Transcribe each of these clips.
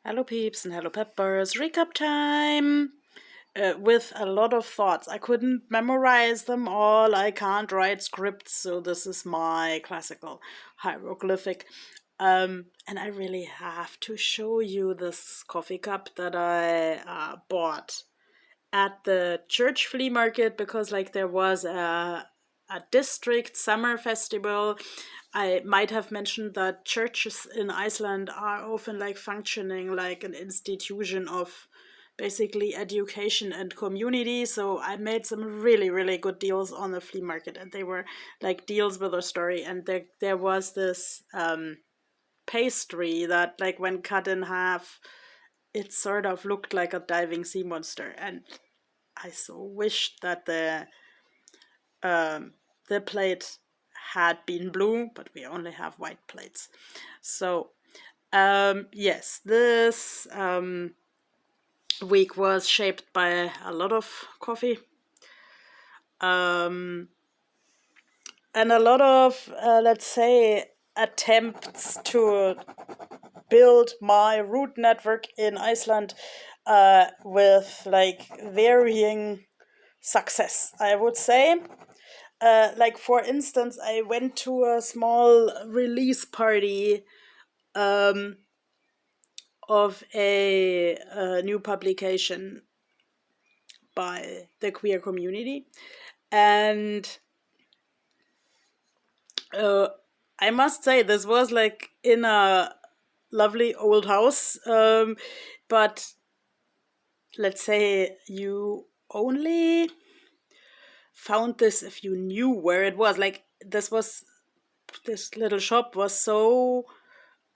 Hello, peeps and hello, peppers. Recap time! With a lot of thoughts. I couldn't memorize them all. I can't write scripts, so this is my classical hieroglyphic. And I really have to show you this coffee cup that I bought at the church flea market because, there was a district summer festival. I might have mentioned that churches in Iceland are often functioning like an institution of basically education and community. So I made some really, really good deals on the flea market, and they were deals with a story. And there was this pastry that, when cut in half, it sort of looked like a diving sea monster. And I so wished that the plate had been blue, but we only have white plates. So yes, this week was shaped by a lot of coffee, and a lot of let's say attempts to build my root network in Iceland with varying success, I would say. For instance, I went to a small release party of a new publication by the queer community, and I must say this was in a lovely old house, but let's say you only found this if you knew where it was. This little shop was so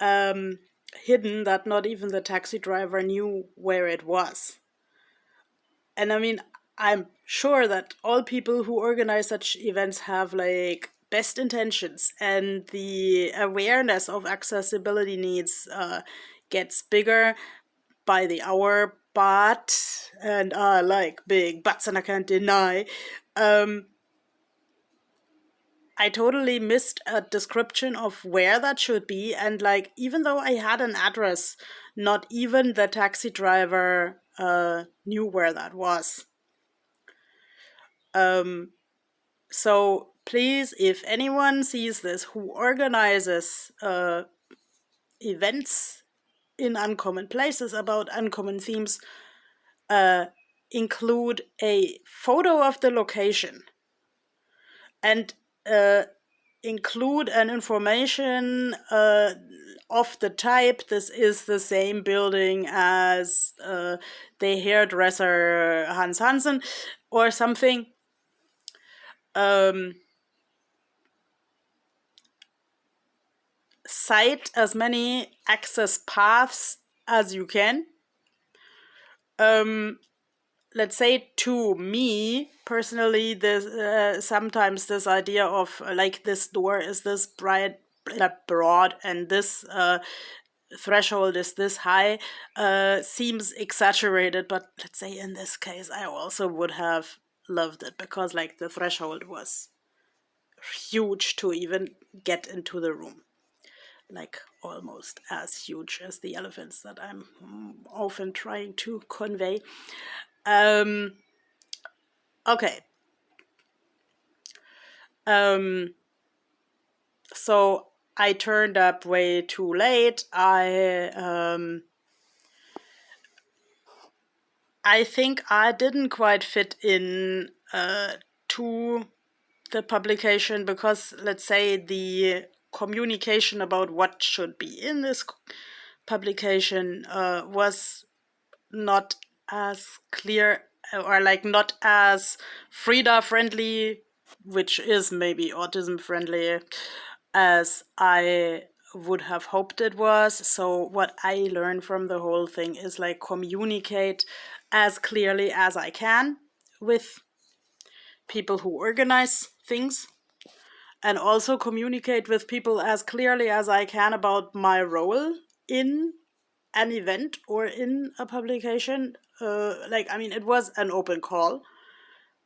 hidden that not even the taxi driver knew where it was. And I mean, I'm sure that all people who organize such events have best intentions, and the awareness of accessibility needs gets bigger by the hour. But, and I like big buts and I can't deny, I totally missed a description of where that should be. And even though I had an address, not even the taxi driver knew where that was. So please, if anyone sees this who organizes events in uncommon places about uncommon themes, include a photo of the location and include an information of the type. This is the same building as the hairdresser Hans Hansen or something. Cite as many access paths as you can. Let's say, to me personally, this sometimes this idea of this door is this broad and this threshold is this high seems exaggerated. But let's say in this case, I also would have loved it because the threshold was huge to even get into the room. Almost as huge as the elephants that I'm often trying to convey. Okay. So I turned up way too late. I think I didn't quite fit in to the publication because, let's say, the communication about what should be in this publication was not as clear, or not as Frida friendly, which is maybe autism friendly, as I would have hoped it was. So what I learned from the whole thing is communicate as clearly as I can with people who organize things, and also communicate with people as clearly as I can about my role in an event or in a publication. It was an open call,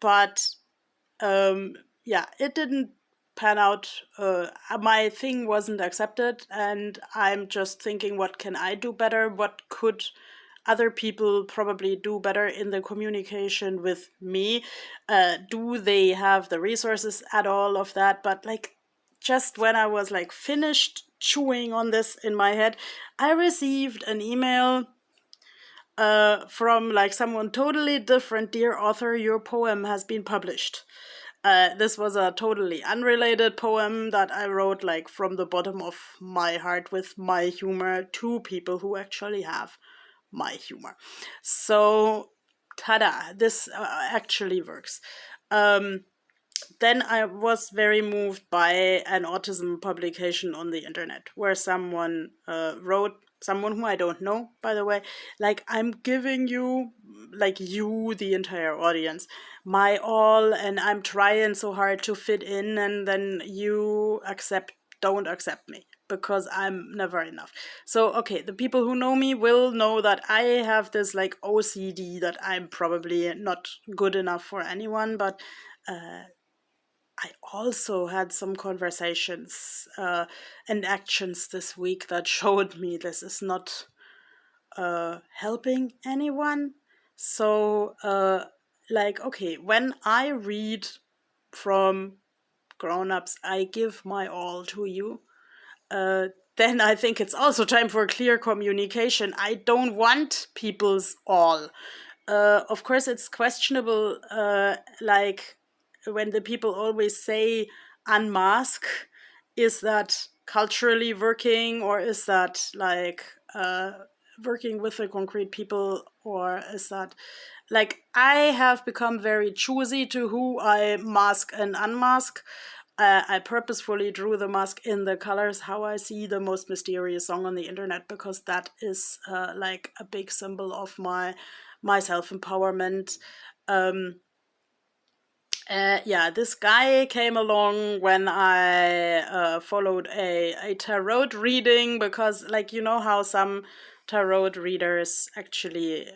but it didn't pan out. My thing wasn't accepted, and I'm just thinking, what can I do better? What could other people probably do better in the communication with me? Do they have the resources at all of that? But like, just when I was like finished chewing on this in my head, I received an email from like someone totally different. Dear author, your poem has been published. This was a totally unrelated poem that I wrote like from the bottom of my heart with my humor to people who actually have my humor. So, tada, this actually works. Then I was very moved by an autism publication on the internet where someone wrote, someone who I don't know, by the way, like, I'm giving you, like, you, the entire audience, my all, and I'm trying so hard to fit in, and then you don't accept me because I'm never enough. So, okay, the people who know me will know that I have this like OCD that I'm probably not good enough for anyone, but I also had some conversations and actions this week that showed me this is not helping anyone. So, like, okay, when I read from grown-ups, I give my all to you. Then I think it's also time for clear communication. I don't want people's all. Of course, it's questionable, like when the people always say unmask, is that culturally working, or is that like working with the concrete people, or is that like, I have become very choosy to who I mask and unmask. I purposefully drew the mask in the colors how I see the most mysterious song on the internet, because that is like a big symbol of my self empowerment. Um, yeah, this guy came along when I followed a tarot reading, because, like, you know how some tarot readers actually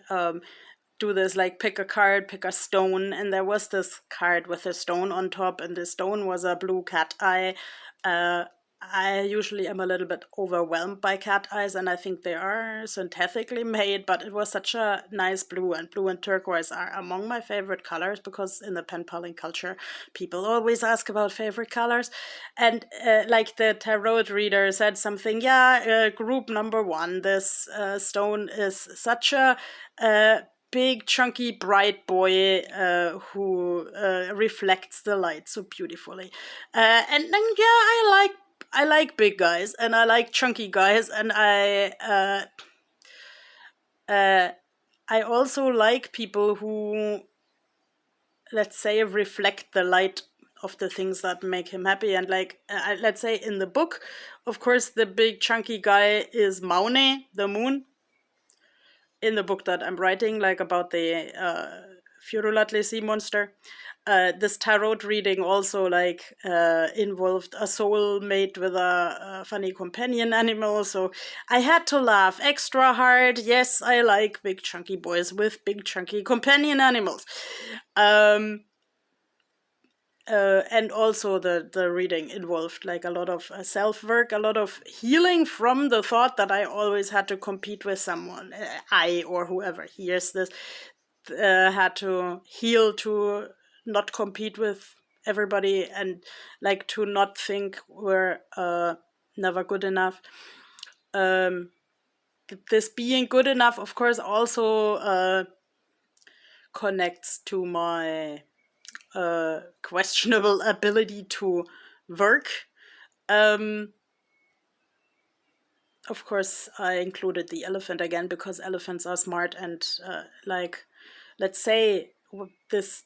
do this, like, pick a card, pick a stone, and there was this card with a stone on top, and the stone was a blue cat eye. Uh, I usually am a little bit overwhelmed by cat eyes, and I think they are synthetically made, but it was such a nice blue, and blue and turquoise are among my favorite colors, because in the pen paling culture, people always ask about favorite colors. And like, the tarot reader said something, yeah, group number one, this stone is such a big, chunky, bright boy who reflects the light so beautifully. And then, yeah, I like big guys, and I like chunky guys, and I also like people who, let's say, reflect the light of the things that make him happy. And like, let's say in the book, of course, the big chunky guy is Maune, the moon, in the book that I'm writing, like, about the Fiorulatli sea monster. This tarot reading also, like, involved a soul mate with a funny companion animal, so I had to laugh extra hard. Yes, I like big chunky boys with big chunky companion animals. And also the reading involved like a lot of self work, a lot of healing from the thought that I always had to compete with someone. I, or whoever hears this, had to heal to not compete with everybody, and like to not think we're never good enough. This being good enough, of course, also connects to my questionable ability to work. Um, of course, I included the elephant again because elephants are smart, and like, let's say this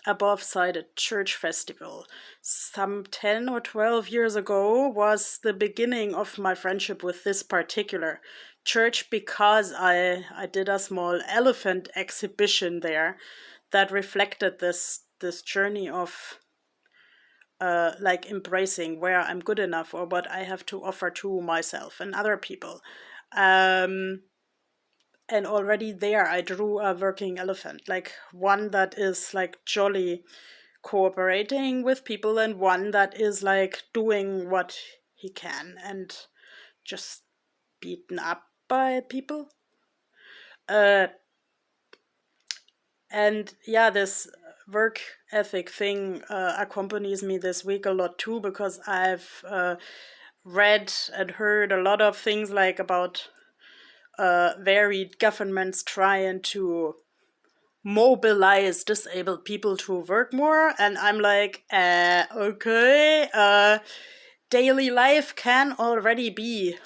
above cited church festival some 10 or 12 years ago was the beginning of my friendship with this particular church, because I did a small elephant exhibition there that reflected this journey of like embracing where I'm good enough or what I have to offer to myself and other people. Um, and already there, I drew a working elephant, like one that is like jolly, cooperating with people and one that is like doing what he can and just beaten up by people. Uh, and yeah, this work ethic thing accompanies me this week a lot too, because I've read and heard a lot of things like about varied governments trying to mobilize disabled people to work more, and I'm like, okay, daily life can already be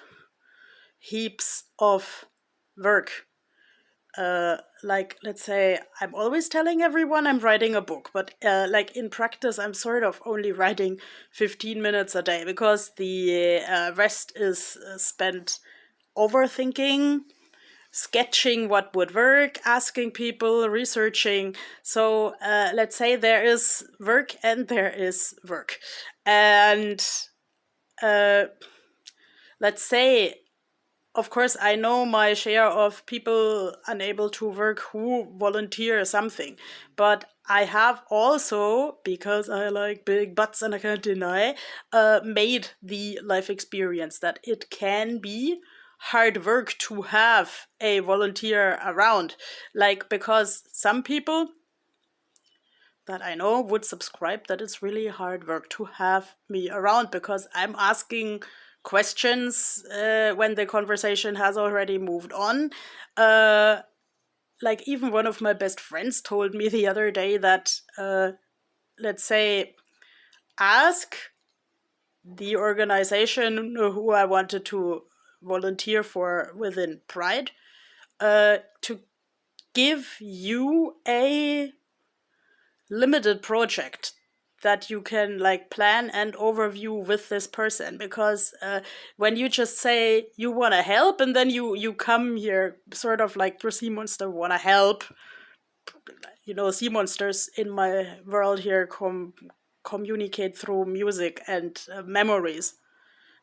heaps of work. Like, let's say I'm always telling everyone I'm writing a book, but like in practice I'm sort of only writing 15 minutes a day, because the rest is spent overthinking, sketching what would work, asking people, researching. So let's say there is work and there is work. And let's say, of course, I know my share of people unable to work who volunteer something. But I have also, because I like big butts and I can't deny, made the life experience that it can be hard work to have a volunteer around. Like, because some people that I know would subscribe that it's really hard work to have me around, because I'm asking questions when the conversation has already moved on. Like, even one of my best friends told me the other day that, let's say, ask the organization who I wanted to volunteer for within Pride to give you a limited project that you can like plan and overview with this person, because when you just say you want to help and then you come here sort of like your sea monster want to help, sea monsters in my world here communicate through music and memories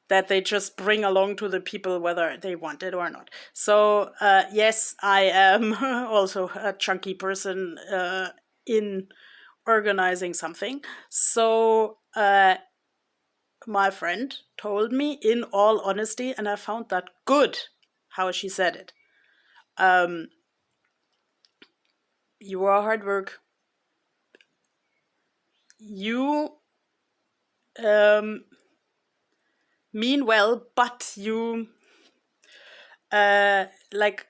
that they just bring along to the people whether they want it or not. So yes, I am also a chunky person in organizing something. So my friend told me in all honesty, and I found that good how she said it. You are hard work. You mean well, but you like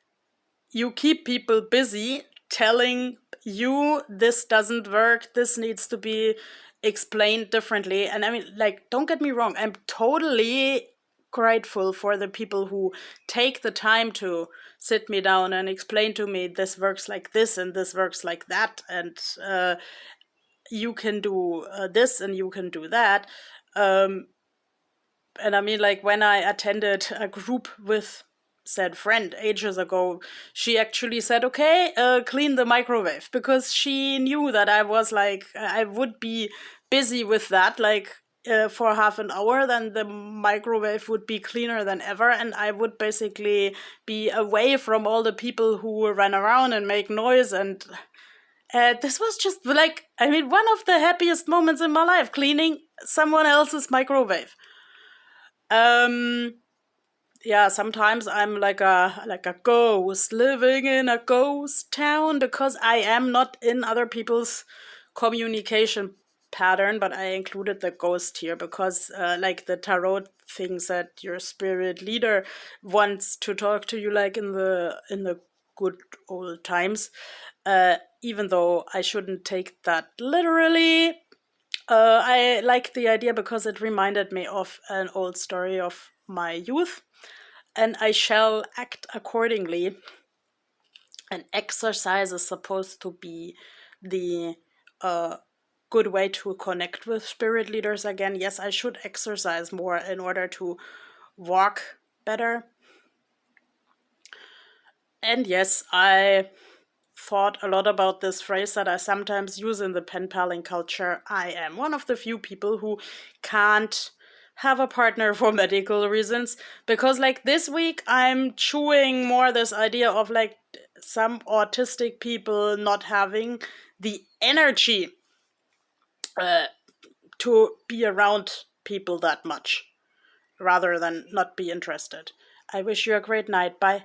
you keep people busy telling you this doesn't work, this needs to be explained differently. And I mean, like, don't get me wrong, I'm totally grateful for the people who take the time to sit me down and explain to me this works like this and this works like that, and you can do this and you can do that. And I mean, like, when I attended a group with said friend ages ago, she actually said, okay, clean the microwave, because she knew that I was like, I would be busy with that, like, for half an hour, then the microwave would be cleaner than ever, and I would basically be away from all the people who run around and make noise. And this was just like, I mean, one of the happiest moments in my life, cleaning someone else's microwave. Yeah, sometimes I'm like a ghost living in a ghost town, because I am not in other people's communication pattern, but I included the ghost here because like the tarot thinks that your spirit leader wants to talk to you like in the good old times. Even though I shouldn't take that literally. I like the idea because it reminded me of an old story of my youth, and I shall act accordingly. And exercise is supposed to be the good way to connect with spirit leaders again. Yes, I should exercise more in order to walk better. And yes, I thought a lot about this phrase that I sometimes use in the pen paling culture. I am one of the few people who can't have a partner for medical reasons, because like this week I'm chewing more this idea of like some autistic people not having the energy uh, to be around people that much rather than not be interested. I wish you a great night. Bye.